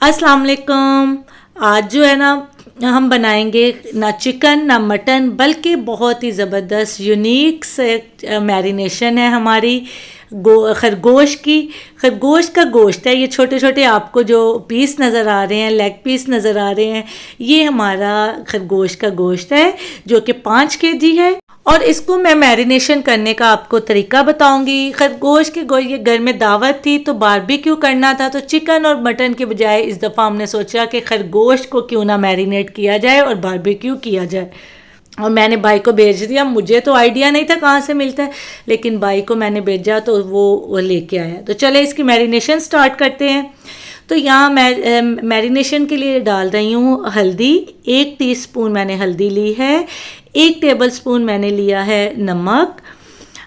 अस्सलाम वालेकुम। आज जो है ना हम बनाएंगे ना चिकन ना मटन, बल्कि बहुत ही ज़बरदस्त यूनिक से मैरिनेशन है हमारी खरगोश की। खरगोश का गोश्त है, ये छोटे छोटे आपको जो पीस नज़र आ रहे हैं, लेग पीस नज़र आ रहे हैं, ये हमारा खरगोश का गोश्त है जो कि 5 kg है। और इसको मैं मैरिनेशन करने का आपको तरीका बताऊंगी। खरगोश के ये घर में दावत थी तो बारबेक्यू करना था, तो चिकन और मटन के बजाय इस दफ़ा हमने सोचा कि खरगोश को क्यों ना मैरिनेट किया जाए और बारबेक्यू किया जाए। और मैंने भाई को भेज दिया, मुझे तो आइडिया नहीं था कहाँ से मिलता है, लेकिन भाई को मैंने भेजा तो वो लेके आया। तो चले इसकी मैरिनेशन स्टार्ट करते हैं। तो यहाँ मैं मैरिनेशन के लिए डाल रही हूँ हल्दी। 1 टीस्पून मैंने हल्दी ली है। 1 टेबलस्पून मैंने लिया है नमक।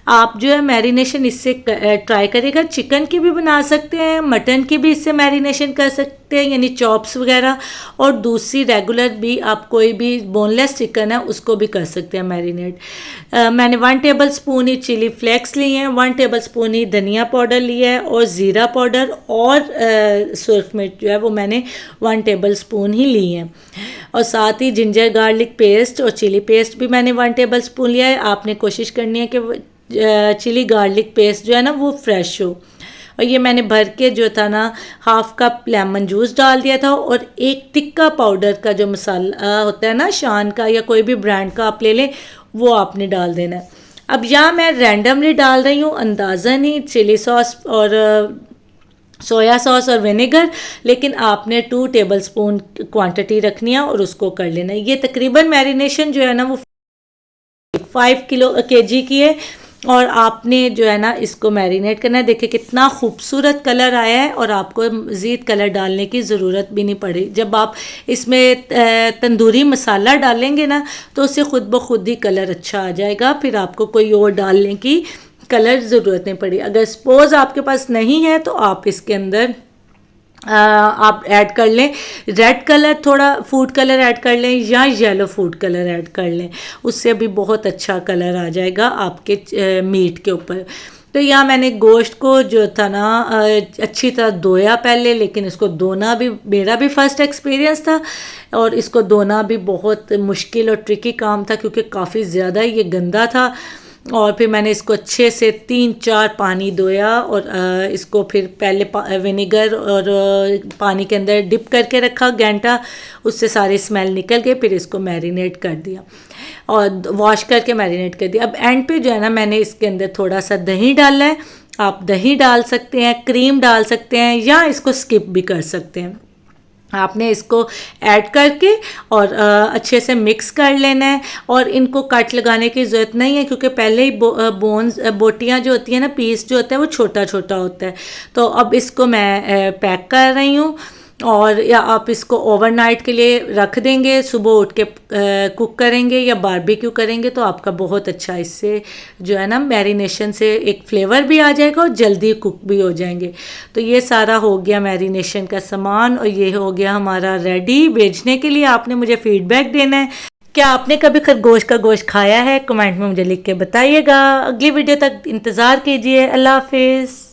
आप जो है मैरिनेशन इससे ट्राई करेगा, चिकन की भी बना सकते हैं, मटन की भी इससे मैरिनेशन कर सकते हैं, यानी चॉप्स वगैरह। और दूसरी रेगुलर भी आप कोई भी बोनलेस चिकन है उसको भी कर सकते हैं मैरिनेट। मैंने 1 टेबलस्पून ही चिली फ्लेक्स लिए हैं, 1 टेबलस्पून ही धनिया पाउडर लिया है, और ज़ीरा पाउडर और सुरख मिर्च जो है वो मैंने 1 टेबलस्पून ही ली है। और साथ ही जिंजर गार्लिक पेस्ट और चिली पेस्ट भी मैंने 1 टेबलस्पून लिया है। आपने कोशिश करनी है कि चिली गार्लिक पेस्ट जो है ना वो फ्रेश हो। और ये मैंने भर के जो था ना 1/2 कप लेमन जूस डाल दिया था। और एक टिक्का पाउडर का जो मसाला होता है ना, शान का या कोई भी ब्रांड का आप ले लें, वो आपने डाल देना है। अब यहाँ मैं रैंडमली डाल रही हूँ, अंदाज़न ही, चिली सॉस और सोया सॉस और विनेगर, लेकिन आपने 2 टेबलस्पून क्वांटिटी रखनी है और उसको कर लेना है। ये तकरीबन मैरिनेशन जो है ना वो 5 kg की है। और आपने जो है ना इसको मैरिनेट करना है। देखिए कितना खूबसूरत कलर आया है, और आपको मज़ीद कलर डालने की ज़रूरत भी नहीं पड़ी। जब आप इसमें तंदूरी मसाला डालेंगे ना तो उससे ख़ुद ब खुद ही कलर अच्छा आ जाएगा, फिर आपको कोई और डालने की कलर ज़रूरत नहीं पड़ी। अगर सपोज़ आपके पास नहीं है तो आप इसके अंदर आप ऐड कर लें रेड कलर, थोड़ा फूड कलर ऐड कर लें, या येलो फूड कलर ऐड कर लें, उससे भी बहुत अच्छा कलर आ जाएगा आपके मीट के ऊपर। तो यहाँ मैंने गोश्त को जो था ना अच्छी तरह धोया पहले, लेकिन इसको धोना भी मेरा भी फ़र्स्ट एक्सपीरियंस था, और इसको धोना भी बहुत मुश्किल और ट्रिकी काम था क्योंकि काफ़ी ज़्यादा ये गंदा था। और फिर मैंने इसको अच्छे से 3-4 पानी धोया, और इसको फिर पहले विनेगर और पानी के अंदर डिप करके रखा घंटा, उससे सारी स्मेल निकल गई। फिर इसको मैरिनेट कर दिया और वॉश करके मैरिनेट कर दिया। अब एंड पे जो है ना मैंने इसके अंदर थोड़ा सा दही डाला है। आप दही डाल सकते हैं, क्रीम डाल सकते हैं, या इसको स्किप भी कर सकते हैं। आपने इसको ऐड करके और अच्छे से मिक्स कर लेना है। और इनको कट लगाने की ज़रूरत नहीं है क्योंकि पहले ही बोटियाँ जो होती हैं ना, पीस जो होता है वो छोटा छोटा होता है। तो अब इसको मैं पैक कर रही हूँ, और या आप इसको ओवरनाइट के लिए रख देंगे, सुबह उठ के कुक करेंगे या बारबेक्यू करेंगे तो आपका बहुत अच्छा इससे जो है ना मैरिनेशन से एक फ्लेवर भी आ जाएगा और जल्दी कुक भी हो जाएंगे। तो ये सारा हो गया मैरिनेशन का सामान, और ये हो गया हमारा रेडी बेचने के लिए। आपने मुझे फीडबैक देना है, क्या आपने कभी खरगोश का गोश्त खाया है? कमेंट में मुझे लिख के बताइएगा। अगली वीडियो तक इंतज़ार कीजिए। अल्लाह हाफिज़।